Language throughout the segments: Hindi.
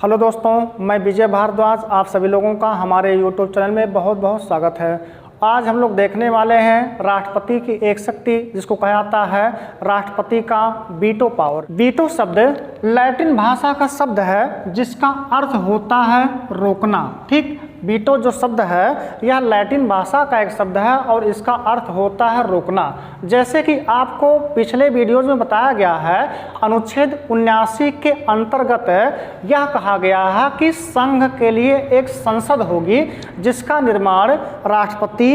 हेलो दोस्तों, मैं विजय भारद्वाज आप सभी लोगों का हमारे यूट्यूब चैनल में बहुत बहुत स्वागत है। आज हम लोग देखने वाले हैं राष्ट्रपति की एक शक्ति जिसको कहा जाता है राष्ट्रपति का वीटो पावर। वीटो शब्द लैटिन भाषा का शब्द है जिसका अर्थ होता है रोकना। ठीक, वीटो जो शब्द है यह लैटिन भाषा का एक शब्द है और इसका अर्थ होता है रोकना। जैसे कि आपको पिछले वीडियोज में बताया गया है, अनुच्छेद 79 के अंतर्गत यह कहा गया है कि संघ के लिए एक संसद होगी जिसका निर्माण राष्ट्रपति,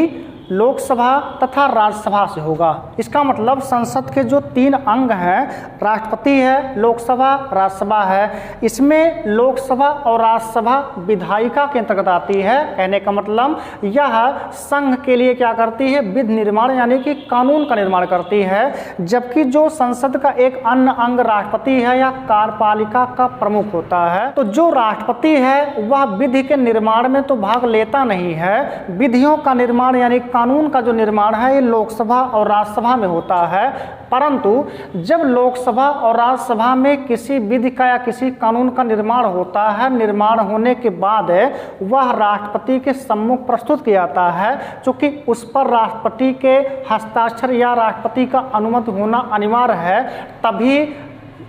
लोकसभा तथा राज्यसभा से होगा। इसका मतलब संसद के जो तीन अंग हैं, राष्ट्रपति है, लोकसभा, राज्यसभा है, इसमें लोकसभा और राज्यसभा विधायिका के अंतर्गत आती है। कहने का मतलब यह संघ के लिए क्या करती है, विधि निर्माण यानी कि कानून का निर्माण करती है। जबकि जो संसद का एक अन्य अंग राष्ट्रपति है या कार्यपालिका का प्रमुख होता है, तो जो राष्ट्रपति है वह विधि के निर्माण में तो भाग लेता नहीं है। विधियों का निर्माण यानी कानून का जो निर्माण है ये लोकसभा और राज्यसभा में होता है। परंतु जब लोकसभा और राज्यसभा में किसी विधि का या किसी कानून का निर्माण होता है, निर्माण होने के बाद वह राष्ट्रपति के सम्मुख प्रस्तुत किया जाता है, क्योंकि उस पर राष्ट्रपति के हस्ताक्षर या राष्ट्रपति का अनुमति होना अनिवार्य है, तभी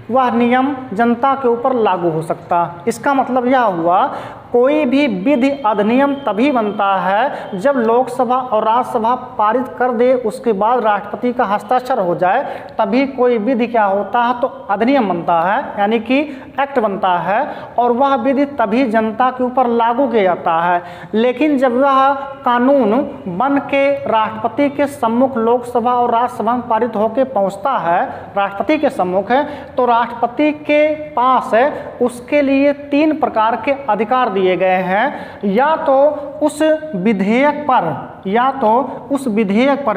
वह नियम जनता के ऊपर लागू हो सकता। इसका मतलब यह हुआ, कोई भी विधि अधिनियम तभी बनता है जब लोकसभा और राज्यसभा पारित कर दे, उसके बाद राष्ट्रपति का हस्ताक्षर हो जाए, तभी कोई विधि क्या होता है, तो अधिनियम बनता है यानी कि एक्ट बनता है, और वह विधि तभी जनता के ऊपर लागू किया जाता है। लेकिन जब वह कानून बन के राष्ट्रपति के सम्मुख लोकसभा और राज्यसभा में पारित होकर पहुंचता है, राष्ट्रपति के सम्मुख है, तो राष्ट्रपति के पास उसके लिए तीन प्रकार के अधिकार दिए गए हैं। या तो उस विधेयक पर,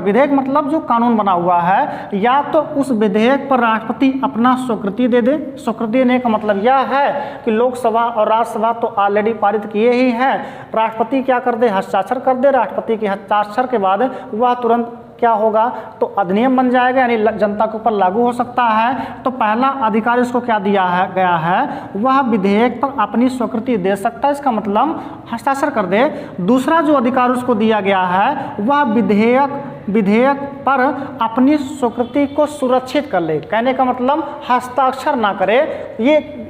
विधेयक मतलब जो कानून बना हुआ है, या तो उस विधेयक पर राष्ट्रपति अपना स्वीकृति दे दे। स्वीकृति देने का मतलब यह है कि लोकसभा और राज्यसभा तो ऑलरेडी पारित किए ही हैं, राष्ट्रपति क्या कर दे, हस्ताक्षर कर दे। राष्ट्रपति के हस्ताक्षर के बाद वह तुरंत क्या होगा, तो अधिनियम बन जाएगा यानी जनता के ऊपर लागू हो सकता है। तो पहला अधिकार इसको क्या दिया है गया है, वह विधेयक पर अपनी स्वीकृति दे सकता है, इसका मतलब हस्ताक्षर कर दे। दूसरा जो अधिकार उसको दिया गया है वह विधेयक पर अपनी स्वीकृति को सुरक्षित कर ले। कहने का मतलब हस्ताक्षर ना करे,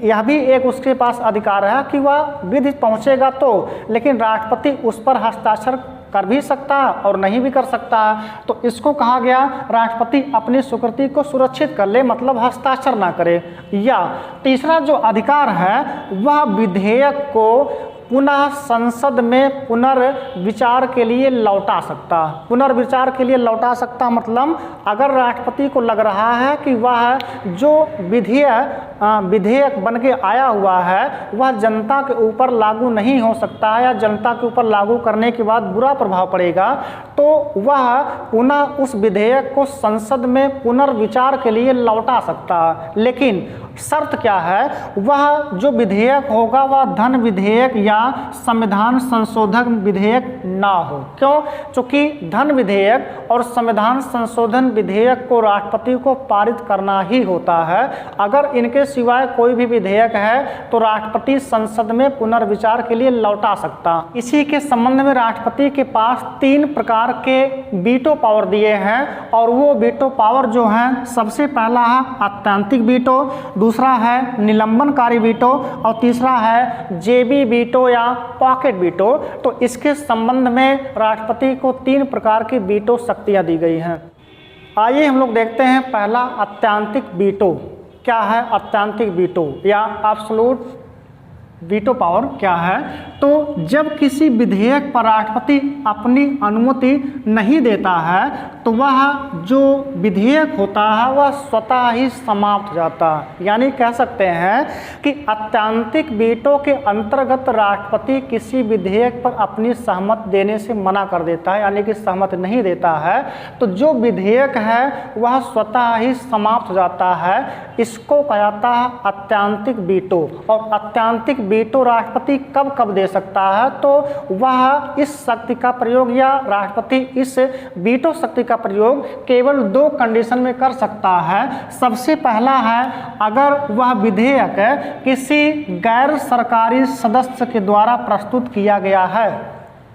यह भी एक उसके पास अधिकार है कि वह विधि पहुंचेगा तो, लेकिन राष्ट्रपति उस पर हस्ताक्षर कर भी सकता है और नहीं भी कर सकता है। तो इसको कहा गया राष्ट्रपति अपनी स्वीकृति को सुरक्षित कर ले, मतलब हस्ताक्षर ना करे। या तीसरा जो अधिकार है वह विधेयक को पुनः संसद में पुनर्विचार के लिए लौटा सकता। पुनर्विचार के लिए लौटा सकता मतलब अगर राष्ट्रपति को लग रहा है कि वह जो विधेयक बन के आया हुआ है वह जनता के ऊपर लागू नहीं हो सकता है, या जनता के ऊपर लागू करने के बाद बुरा प्रभाव पड़ेगा, तो वह पुनः उस विधेयक को संसद में पुनर्विचार के लिए लौटा सकता है। लेकिन शर्त क्या है, वह जो विधेयक होगा वह धन विधेयक या संविधान संशोधन विधेयक ना हो। क्यों? क्योंकि धन विधेयक और संविधान संशोधन विधेयक को राष्ट्रपति को पारित करना ही होता है। अगर इनके सिवाय कोई भी विधेयक है तो राष्ट्रपति संसद में पुनर्विचार के लिए लौटा सकता। इसी के संबंध में राष्ट्रपति के पास तीन प्रकार के वीटो पावर दिए हैं, और वो वीटो पावर जो है, सबसे पहला है आत्यंतिक वीटो, दूसरा है निलंबनकारी वीटो, और तीसरा है जेबी वीटो या पॉकेट वीटो। तो इसके संबंध में राष्ट्रपति को तीन प्रकार की वीटो शक्तियां दी गई हैं। आइए हम लोग देखते हैं पहला आत्यंतिक वीटो क्या है। आत्यंतिक वीटो या एब्सोल्यूट वीटो पावर क्या है, तो जब किसी विधेयक पर राष्ट्रपति अपनी अनुमति नहीं देता है तो वह जो विधेयक होता है वह स्वतः ही समाप्त हो जाता है। यानी कह सकते हैं कि आत्यंतिक वीटो के अंतर्गत राष्ट्रपति किसी विधेयक पर अपनी सहमत देने से मना कर देता है, यानी कि सहमत नहीं देता है, तो जो विधेयक है वह स्वतः ही समाप्त हो जाता है। इसको कहा जाता है आत्यंतिक वीटो। और आत्यंतिक वीटो राष्ट्रपति कब कब दे सकता है, तो वह इस शक्ति का प्रयोग या राष्ट्रपति इस वीटो शक्ति का प्रयोग केवल 2 कंडीशन में कर सकता है। सबसे पहला है अगर वह विधेयक किसी गैर सरकारी सदस्य के द्वारा प्रस्तुत किया गया है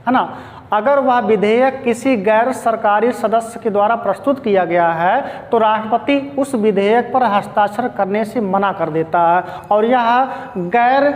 ना। अगर वह विधेयक किसी गैर सरकारी सदस्य के द्वारा प्रस्तुत किया गया है तो राष्ट्रपति उस विधेयक पर हस्ताक्षर करने से मना कर देता है। और यह गैर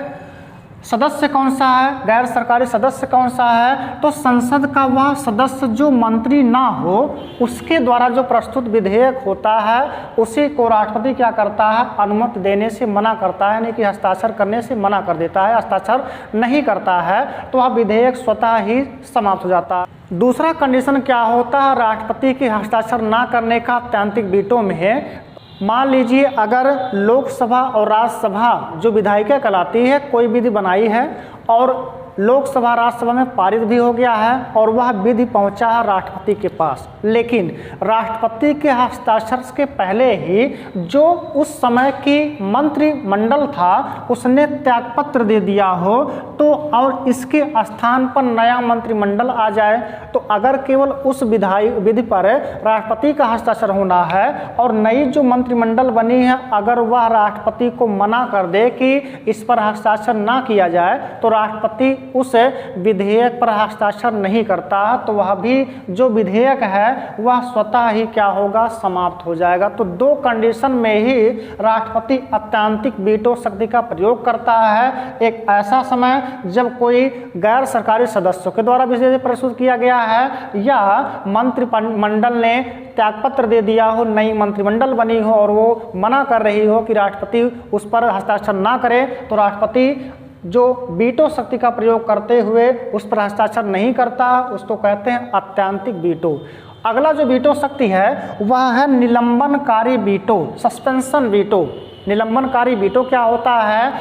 सदस्य कौन सा है, गैर सरकारी सदस्य कौन सा है, तो संसद का वह सदस्य जो मंत्री ना हो उसके द्वारा जो प्रस्तुत विधेयक होता है उसी को राष्ट्रपति क्या करता है, अनुमति देने से मना करता है, यानी कि हस्ताक्षर करने से मना कर देता है, हस्ताक्षर नहीं करता है तो वह विधेयक स्वतः ही समाप्त हो जाता है। दूसरा कंडीशन क्या होता है राष्ट्रपति के हस्ताक्षर ना करने का अत्यंतिक वीटो में, मान लीजिए अगर लोकसभा और राज्यसभा जो विधायिका कहलाती है कोई विधि बनाई है और लोकसभा राज्यसभा में पारित भी हो गया है और वह विधि पहुंचा है राष्ट्रपति के पास, लेकिन राष्ट्रपति के हस्ताक्षर के पहले ही जो उस समय की मंत्रिमंडल था उसने त्यागपत्र दे दिया हो तो और इसके स्थान पर नया मंत्रिमंडल आ जाए तो अगर केवल उस विधि पर राष्ट्रपति का हस्ताक्षर होना है और नई जो मंत्रिमंडल बनी है अगर वह राष्ट्रपति को मना कर दे कि इस पर हस्ताक्षर ना किया जाए तो राष्ट्रपति उस विधेयक पर हस्ताक्षर नहीं करता तो वह भी जो विधेयक है वह स्वतः ही क्या होगा, समाप्त हो जाएगा। तो 2 कंडीशन में ही राष्ट्रपति अत्यंतिक वीटो शक्ति का प्रयोग करता है। एक ऐसा समय जब कोई गैर सरकारी सदस्यों के द्वारा विधेयक प्रस्तुत किया गया है या मंत्रिमंडल ने त्यागपत्र दे दिया हो, नई मंत्रिमंडल बनी हो और वो मना कर रही हो कि राष्ट्रपति उस पर हस्ताक्षर ना करे तो राष्ट्रपति जो वीटो शक्ति का प्रयोग करते हुए उस पर हस्ताक्षर नहीं करता उसको कहते हैं अत्यंतिक वीटो। अगला जो वीटो शक्ति है वह है निलंबनकारी वीटो, सस्पेंशन वीटो। निलंबनकारी वीटो क्या होता है,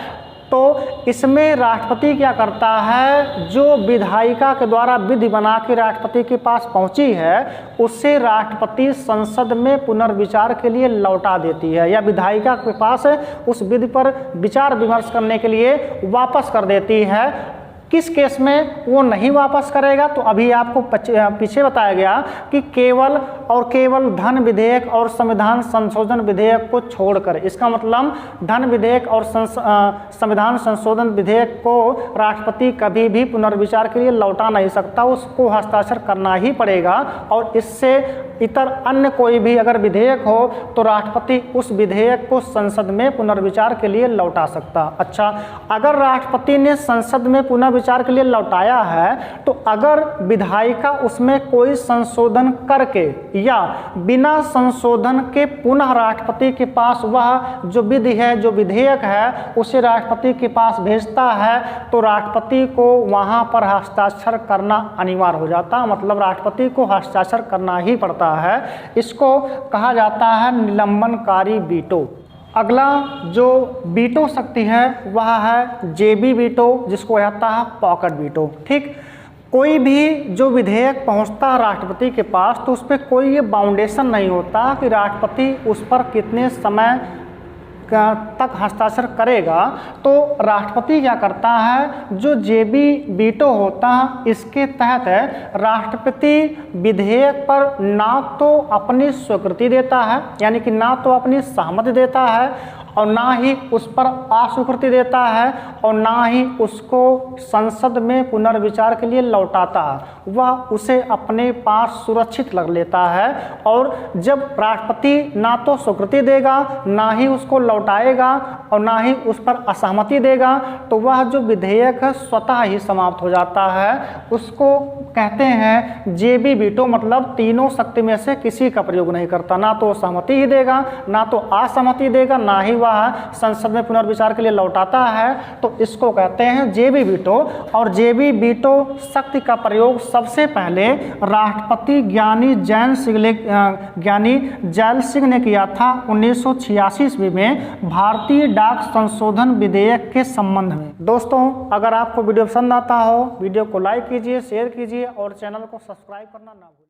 तो इसमें राष्ट्रपति क्या करता है, जो विधायिका के द्वारा विधि बना के राष्ट्रपति के पास पहुंची है उसे राष्ट्रपति संसद में पुनर्विचार के लिए लौटा देती है या विधायिका के पास उस विधि पर विचार विमर्श करने के लिए वापस कर देती है। किस केस में वो नहीं वापस करेगा, तो अभी आपको पीछे बताया गया कि केवल और केवल धन विधेयक और संविधान संशोधन विधेयक को छोड़कर, इसका मतलब धन विधेयक और संविधान संशोधन विधेयक को राष्ट्रपति कभी भी पुनर्विचार के लिए लौटा नहीं सकता, उसको हस्ताक्षर करना ही पड़ेगा। और इससे इतर अन्य कोई भी अगर विधेयक हो तो राष्ट्रपति उस विधेयक को संसद में पुनर्विचार के लिए लौटा सकता। अच्छा, अगर राष्ट्रपति ने संसद में पुनर्विचार के लिए लौटाया है तो अगर विधायिका उसमें कोई संशोधन करके या बिना संशोधन के पुनः राष्ट्रपति के पास वह जो विधि है, जो विधेयक है उसे राष्ट्रपति के पास भेजता है तो राष्ट्रपति को वहां पर हस्ताक्षर करना अनिवार्य हो जाता, मतलब राष्ट्रपति को हस्ताक्षर करना ही पड़ता है। इसको कहा जाता है निलंबनकारी वीटो। अगला जो वीटो शक्ति है वह है जेबी वीटो, जिसको कहता है पॉकेट वीटो। ठीक, कोई भी जो विधेयक पहुंचता है राष्ट्रपति के पास तो उस पर कोई ये बाउंडेशन नहीं होता कि राष्ट्रपति उस पर कितने समय तक हस्ताक्षर करेगा। तो राष्ट्रपति क्या करता है, जो जेबी वीटो होता है इसके तहत राष्ट्रपति विधेयक पर ना तो अपनी स्वीकृति देता है, यानी कि ना तो अपनी सहमति देता है और ना ही उस पर अस्वीकृति देता है और ना ही उसको संसद में पुनर्विचार के लिए लौटाता है, वह उसे अपने पास सुरक्षित रख लेता है। और जब राष्ट्रपति ना तो स्वीकृति देगा, ना ही उसको लौटाएगा और ना ही उस पर असहमति देगा तो वह जो विधेयक है स्वतः ही समाप्त हो जाता है। उसको कहते हैं जेबी वीटो, मतलब तीनों शक्ति में से किसी का प्रयोग नहीं करता, ना तो सहमति ही देगा, ना तो असहमति देगा, ना ही वह संसद में पुनर्विचार के लिए लौटाता है। तो इसको कहते हैं जेबी वीटो। और जेबी वीटो शक्ति का प्रयोग सबसे पहले राष्ट्रपति ज्ञानी जैल सिंह ने किया था 1986 ईस्वी में भारतीय डाक संशोधन विधेयक के संबंध में। दोस्तों, अगर आपको वीडियो पसंद आता हो वीडियो को लाइक कीजिए, शेयर कीजिए और चैनल को सब्सक्राइब करना ना भूलिए।